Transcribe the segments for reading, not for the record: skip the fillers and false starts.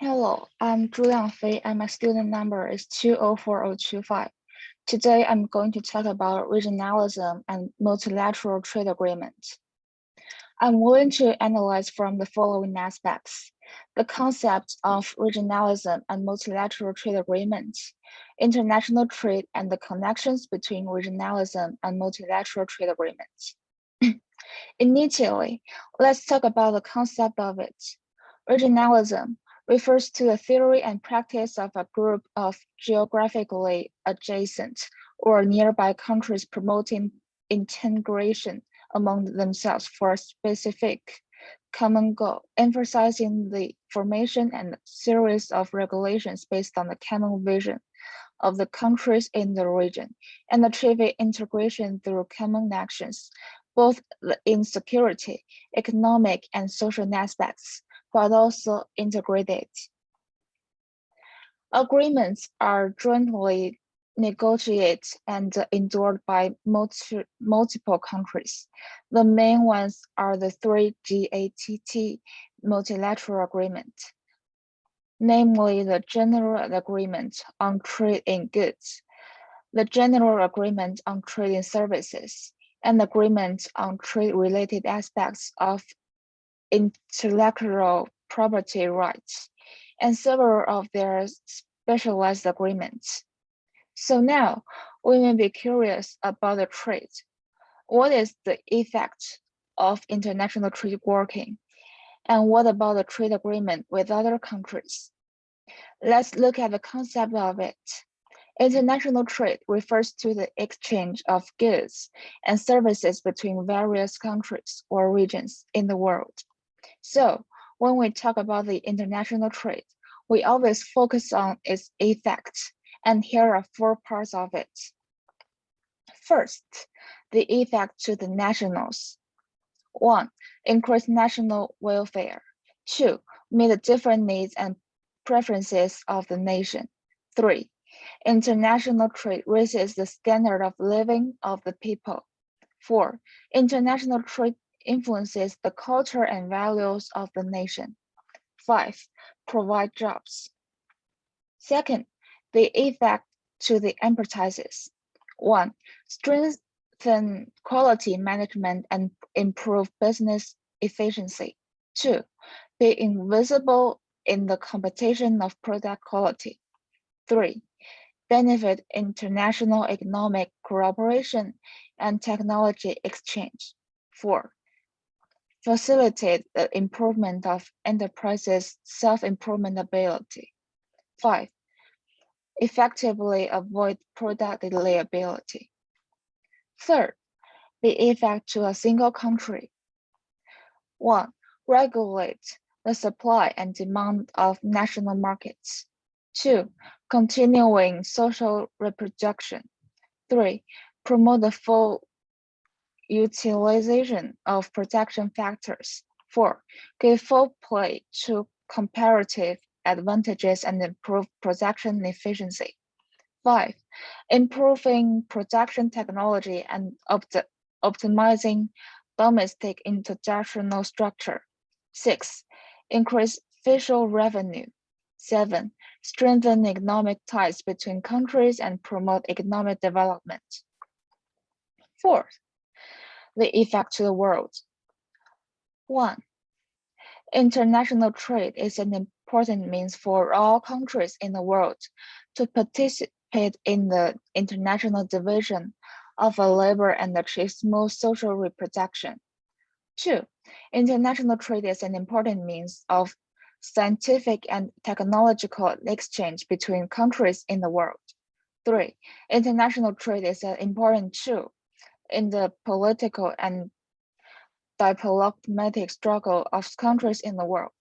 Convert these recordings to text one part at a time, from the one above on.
Hello, I'm Zhu Fei and my student number is 204025. Today, I'm going to talk about regionalism and multilateral trade agreements. I'm willing to analyze from the following aspects: the concept of regionalism and multilateral trade agreements, international trade, and the connections between regionalism and multilateral trade agreements. Initially, let's talk about the concept of it. Regionalism refers to the theory and practice of a group of geographically adjacent or nearby countries promoting integration among themselves for a specific common goal, emphasizing the formation and series of regulations based on the common vision of the countries in the region and achieving integration through common actions, both in security, economic, and social aspects, but also integrated. Agreements are jointly negotiated and endorsed by multiple countries. The main ones are the three GATT multilateral agreements, namely the General Agreement on Trade in Goods, the General Agreement on Trade in Services, and Agreement on Trade-related aspects of intellectual property rights, and several of their specialized agreements. So now, we may be curious about the trade. What is the effect of international trade working? And what about the trade agreement with other countries? Let's look at the concept of it. International trade refers to the exchange of goods and services between various countries or regions in the world. So when we talk about the international trade, we always focus on its effects, and here are four parts of it. First, the effect to the nationals. 1. Increase national welfare. 2. Meet the different needs and preferences of the nation. 3. International trade raises the standard of living of the people. 4. International trade influences the culture and values of the nation. 5. Provide jobs. Second, the effect to the enterprises. 1. Strengthen quality management and improve business efficiency. 2. Be invisible in the competition of product quality. 3. Benefit international economic cooperation and technology exchange. 4. Facilitate the improvement of enterprises' self-improvement ability. 5. Effectively avoid product liability. Third, the effect to a single country. 1. Regulate the supply and demand of national markets. 2. Continuing social reproduction. 3. Promote the full utilization of protection factors. 4. Give full play to comparative advantages and improve production efficiency. 5. Improving production technology and optimizing domestic international structure. 6. Increase fiscal revenue. 7. Strengthen economic ties between countries and promote economic development. Fourth, the effect to the world. 1. International trade is an important means for all countries in the world to participate in the international division of labor and achieve smooth social reproduction. 2. International trade is an important means of scientific and technological exchange between countries in the world. 3. International trade is an important tool in the political and diplomatic struggle of countries in the world.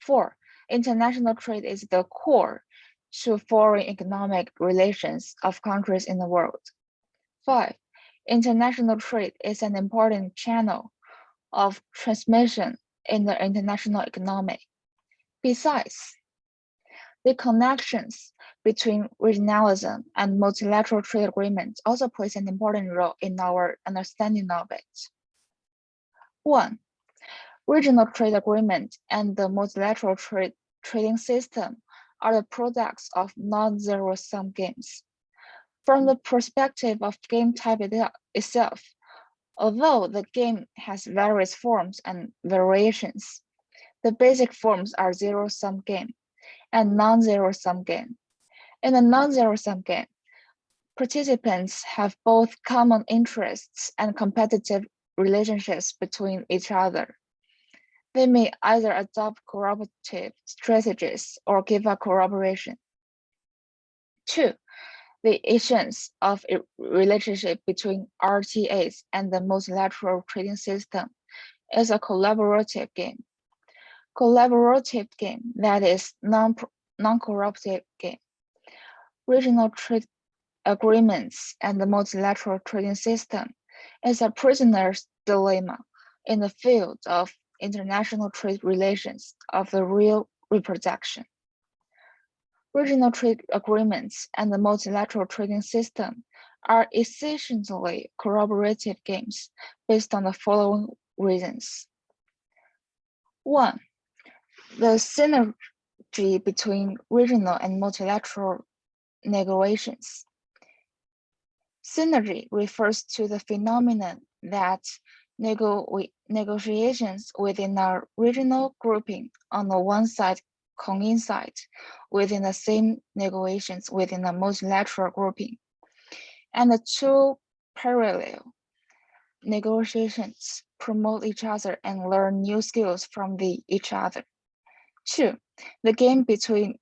4. International trade is the core to foreign economic relations of countries in the world. 5. International trade is an important channel of transmission in the international economy. Besides, the connections between regionalism and multilateral trade agreements also plays an important role in our understanding of it. 1. Regional trade agreement and the multilateral trade trading system are the products of non-zero-sum games. From the perspective of game type itself, although the game has various forms and variations, the basic forms are zero-sum game and non-zero-sum game. In a non-zero-sum game, participants have both common interests and competitive relationships between each other. They may either adopt cooperative strategies or give up cooperation. 2. The essence of a relationship between RTAs and the multilateral trading system is a collaborative game. Collaborative game, that is non-cooperative game. Regional trade agreements and the multilateral trading system is a prisoner's dilemma in the field of international trade relations of the real reproduction. Regional trade agreements and the multilateral trading system are essentially collaborative games based on the following reasons. 1. The synergy between regional and multilateral negotiations. Synergy refers to the phenomenon that negotiations within a regional grouping on the one side coincide within the same negotiations within a multilateral grouping, and the two parallel negotiations promote each other and learn new skills from each other. 2. The game between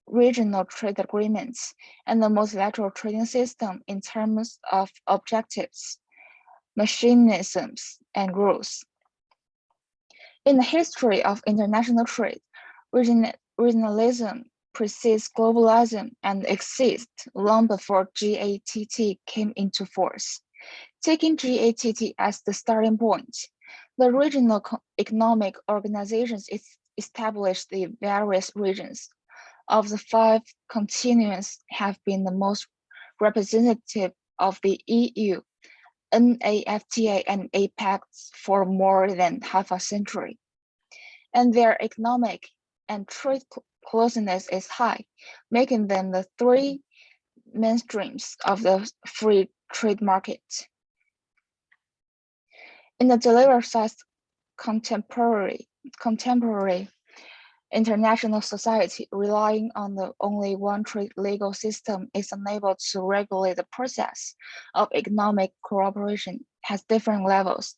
regional trade agreements and the multilateral trading system in terms of objectives, mechanisms, and rules. In the history of international trade, regionalism precedes globalism and exists long before GATT came into force. Taking GATT as the starting point, the regional economic organizations established the various regions of the 5 continents have been the most representative of the EU, NAFTA, and APEC for more than half a century. And their economic and trade closeness is high, making them the 3 mainstreams of the free trade market. In the delivery-sized contemporary international society, relying on the only one trade legal system is unable to regulate the process of economic cooperation has different levels.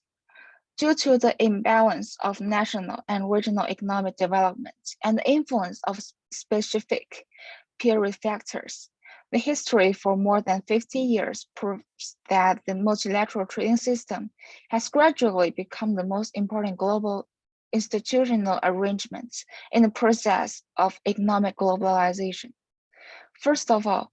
Due to the imbalance of national and regional economic development and the influence of specific period factors, the history for more than 50 years proves that the multilateral trading system has gradually become the most important global institutional arrangements in the process of economic globalization. First of all,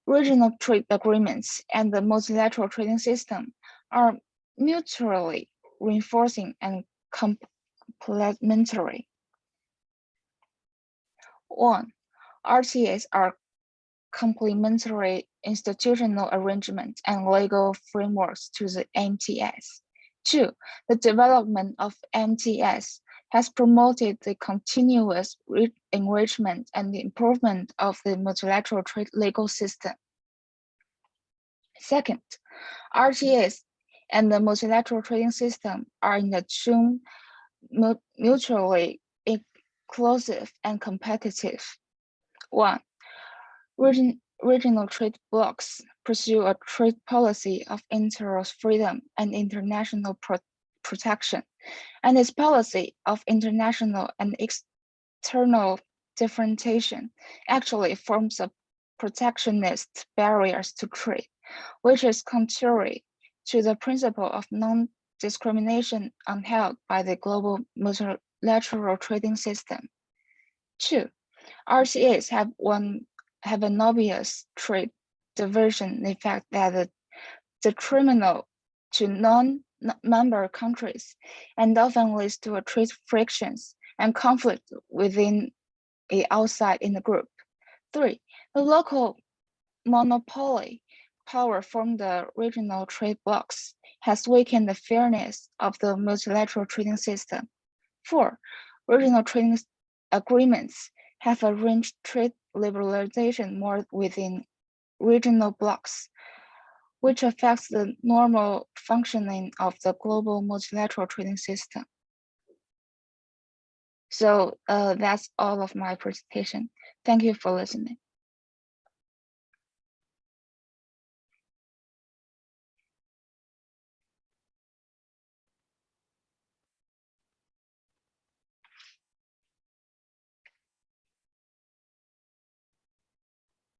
regional trade agreements and the multilateral trading system are mutually reinforcing and complementary. 1. RTAs are complementary institutional arrangements and legal frameworks to the MTS. 2. The development of MTS has promoted the continuous enrichment and the improvement of the multilateral trade legal system. Second, RTAs and the multilateral trading system are in the tune mutually inclusive and competitive. 1. Regional trade blocs pursue a trade policy of interest freedom and international protection, and its policy of international and external differentiation actually forms a protectionist barriers to trade, which is contrary to the principle of non-discrimination upheld by the global multilateral trading system. 2. RCAs have an obvious trade diversion effect that detrimental to non-member countries and often leads to a trade frictions and conflict within a outside in the group. 3. The local monopoly power from the regional trade blocs has weakened the fairness of the multilateral trading system. 4. Regional trading agreements have arranged trade liberalization more within regional blocs, which affects the normal functioning of the global multilateral trading system. So that's all of my presentation. Thank you for listening.